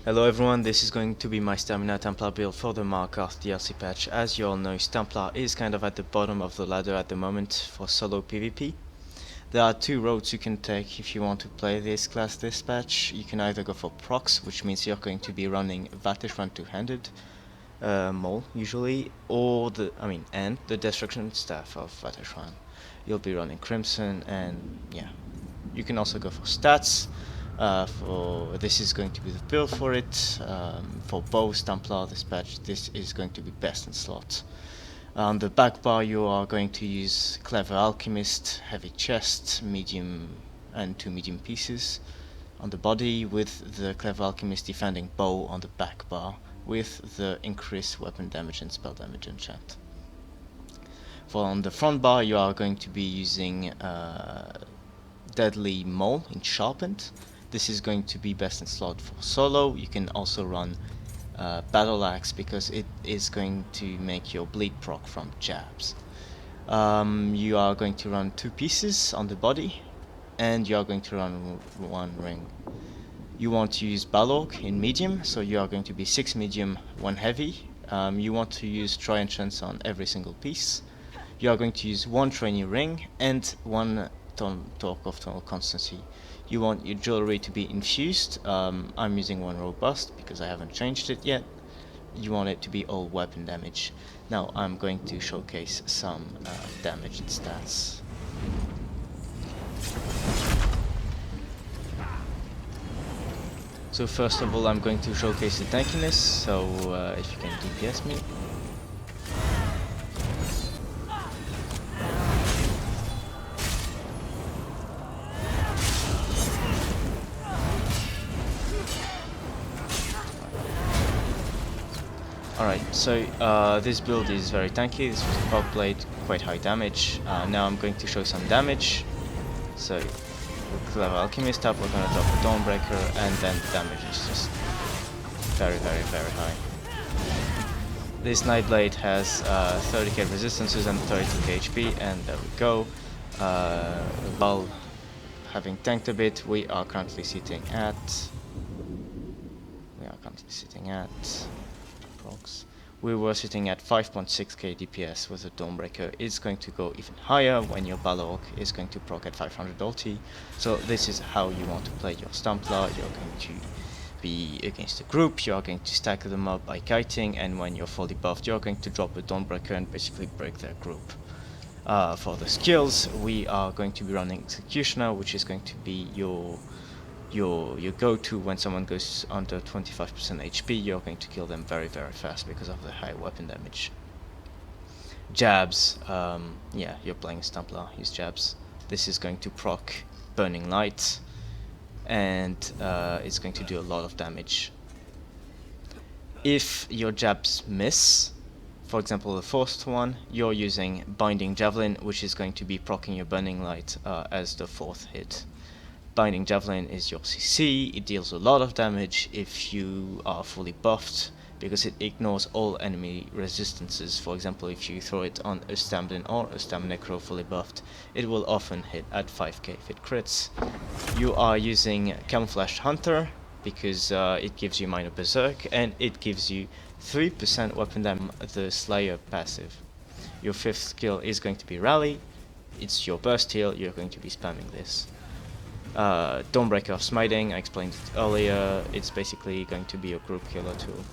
Hello everyone, this is going to be my stamina Templar build for the Markarth DLC patch. As you all know, Stamplar is kind of at the bottom of the ladder at the moment for solo PvP. There are two roads you can take if you want to play this class this patch. You can either go for procs, which means you're going to be running Vateshran two-handed mole usually, or and the destruction staff of Vateshran. You'll be running Crimson, and yeah. You can also go for stats. This is going to be the build for it. For bow Stamplar this patch, this is going to be best in slot. On the back bar you are going to use Clever Alchemist, Heavy Chest, medium and 2 medium pieces. On the body with the Clever Alchemist defending bow on the back bar with the increased weapon damage and spell damage enchant. For on the front bar you are going to be using Deadly Mole in Sharpened. This is going to be best in slot for solo. You can also run Battle Axe because it is going to make your bleed proc from jabs. You are going to run 2 pieces on the body, and you are going to run 1 ring. You want to use Balorg in medium, so you are going to be 6 medium, 1 heavy. You want to use Tri Enchants on every single piece. You are going to use 1 trainee ring and 1 Torque of Tonal Constancy. You want your jewelry to be infused. I'm using 1 robust because I haven't changed it yet. You want it to be all weapon damage. Now I'm going to showcase some damage and stats. So first of all I'm going to showcase the tankiness, so if you can DPS me. Alright, so this build is very tanky. This was a Fog Blade, quite high damage. Now I'm going to show some damage. So with Clever Alchemist up, we're going to drop a Dawnbreaker, and then the damage is just very high. This Nightblade has 30k resistances and 32k HP, and there we go. While having tanked a bit, we are currently sitting at we were sitting at 5.6k DPS with a Dawnbreaker. It's going to go even higher when your Balorg is going to proc at 500 ulti. So this is how you want to play your Stamplar. You're going to be against a group, you are going to stack them up by kiting, and when you're fully buffed you're going to drop a Dawnbreaker and basically break their group. For the skills, we are going to be running Executioner, which is going to be your go-to when someone goes under 25% HP. You're going to kill them very fast because of the high weapon damage. Jabs, yeah, you're playing Stamplar, use jabs. This is going to proc Burning Light, and it's going to do a lot of damage. If your jabs miss, for example the first one, you're using Binding Javelin, which is going to be proccing your Burning Light as the 4th hit. Binding Javelin is your CC, it deals a lot of damage if you are fully buffed, because it ignores all enemy resistances. For example, if you throw it on a Stamblin or a Stam Necro fully buffed, it will often hit at 5k if it crits. You are using Camouflaged Hunter, because it gives you minor berserk, and it gives you 3% weapon damage, the Slayer passive. Your 5th skill is going to be Rally, it's your burst heal, you're going to be spamming this. Dawnbreaker of Smiting, I explained it earlier, it's basically going to be a group killer tool.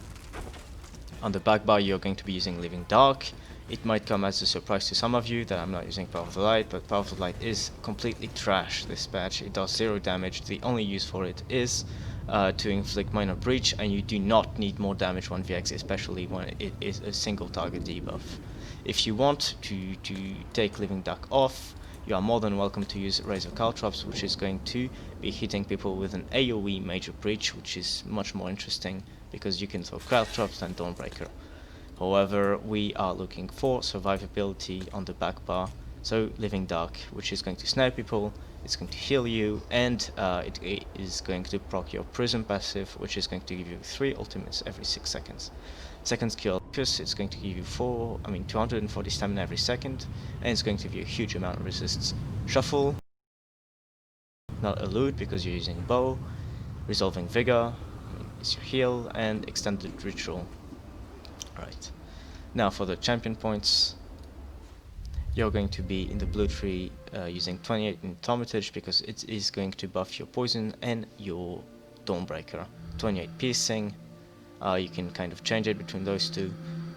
On the back bar you're going to be using Living Dark. It might come as a surprise to some of you that I'm not using Power of the Light, but Power of the Light is completely trash this patch. It does 0 damage, the only use for it is to inflict minor breach, and you do not need more damage 1vx, especially when it is a single target debuff. If you want to take Living Dark off, you are more than welcome to use Razor Caltrops, which is going to be hitting people with an AoE Major Breach, which is much more interesting because you can throw Caltrops than Dawnbreaker. However, we are looking for survivability on the back bar, so Living Dark, which is going to snare people, it's going to heal you, and it is going to proc your Prism passive, which is going to give you 3 ultimates every 6 seconds. Second skill, it's going to give you 240 stamina every second, and it's going to give you a huge amount of resists. Shuffle, not elude because you're using bow. Resolving Vigor, is your heal, and extended ritual. Right. Now for the champion points, you're going to be in the blue tree using 28 in Thaumaturge because it is going to buff your poison and your Dawnbreaker. 28 piercing, you can kind of change it between those two.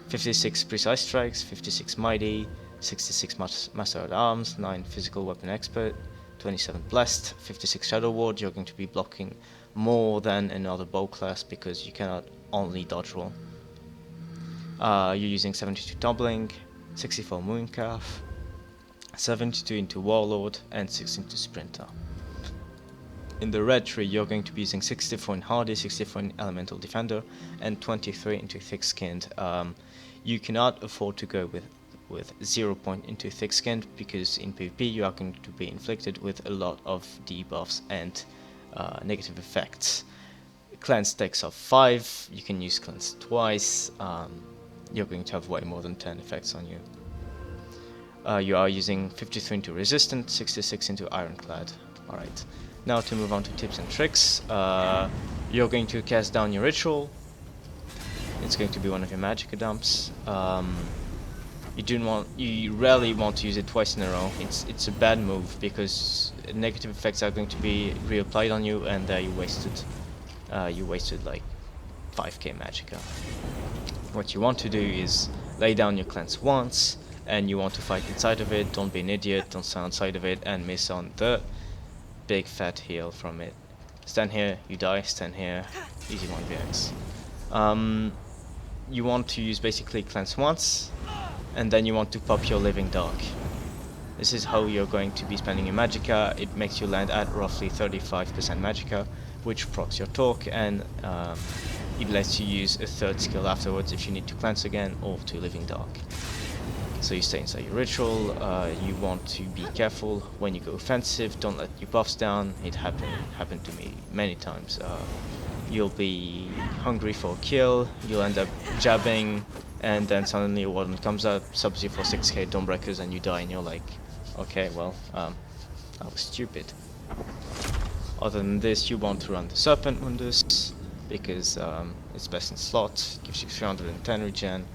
56 precise strikes, 56 mighty, 66 master at arms, 9 physical weapon expert, 27 blessed, 56 shadow ward. You're going to be blocking more than another bow class because you cannot only dodge roll. You're using 72 tumbling, 64 Mooncarth, 72 into Warlord, and 6 into Sprinter. In the red tree, you're going to be using 64 in Hardy, 64 in Elemental Defender, and 23 into Thick-Skinned. You cannot afford to go with 0 point into Thick-Skinned because in PvP you are going to be inflicted with a lot of debuffs and negative effects. Cleanse takes off 5, you can use Cleanse twice, you're going to have way more than 10 effects on you. You are using 53 into Resistant, 66 into Ironclad. Alright, now to move on to tips and tricks. You're going to cast down your ritual. It's going to be one of your magicka dumps. You rarely want to use it twice in a row. It's a bad move because negative effects are going to be reapplied on you, and you wasted like 5k magicka. What you want to do is lay down your cleanse once, and you want to fight inside of it. Don't be an idiot, don't stand outside of it and miss on the big fat heal from it. Stand here, you die, stand here, easy 1vx. You want to use basically cleanse once, and then you want to pop your living dog. This is how you're going to be spending your magicka. It makes you land at roughly 35% magicka, which procs your torque, and it lets you use a third skill afterwards if you need to cleanse again or to living dog. So you stay inside your ritual. You want to be careful when you go offensive. Don't let your buffs down. It happened to me many times. You'll be hungry for a kill, you'll end up jabbing, and then suddenly a warden comes up, subs you for 6k Dawnbreakers, and you die, and you're like, okay, well, I was stupid. Other than this, you want to run the Serpent Mundus, because it's best in slot, gives you 310 regen.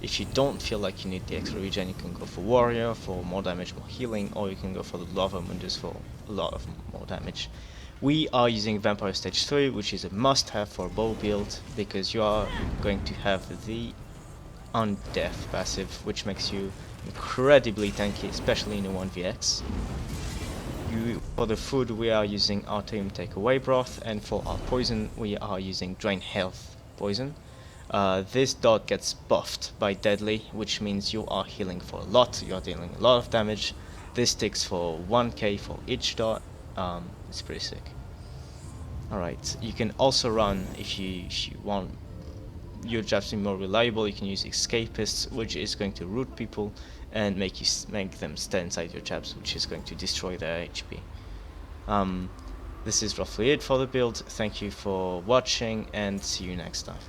If you don't feel like you need the extra regen, you can go for Warrior for more damage, more healing, or you can go for the Lava Mundus for a lot of more damage. We are using Vampire Stage 3, which is a must-have for a bow build, because you are going to have the Undeath passive, which makes you incredibly tanky, especially in a 1vx. For the food, we are using Artaeum Takeaway Broth, and for our poison, we are using Drain Health Poison. This dot gets buffed by Deadly, which means you are healing for a lot, you are dealing a lot of damage. This ticks for 1k for each dot. It's pretty sick. Alright, you can also run, if you want your jabs to be more reliable, you can use Escapists, which is going to root people and make them stay inside your jabs, which is going to destroy their HP. This is roughly it for the build. Thank you for watching, and see you next time.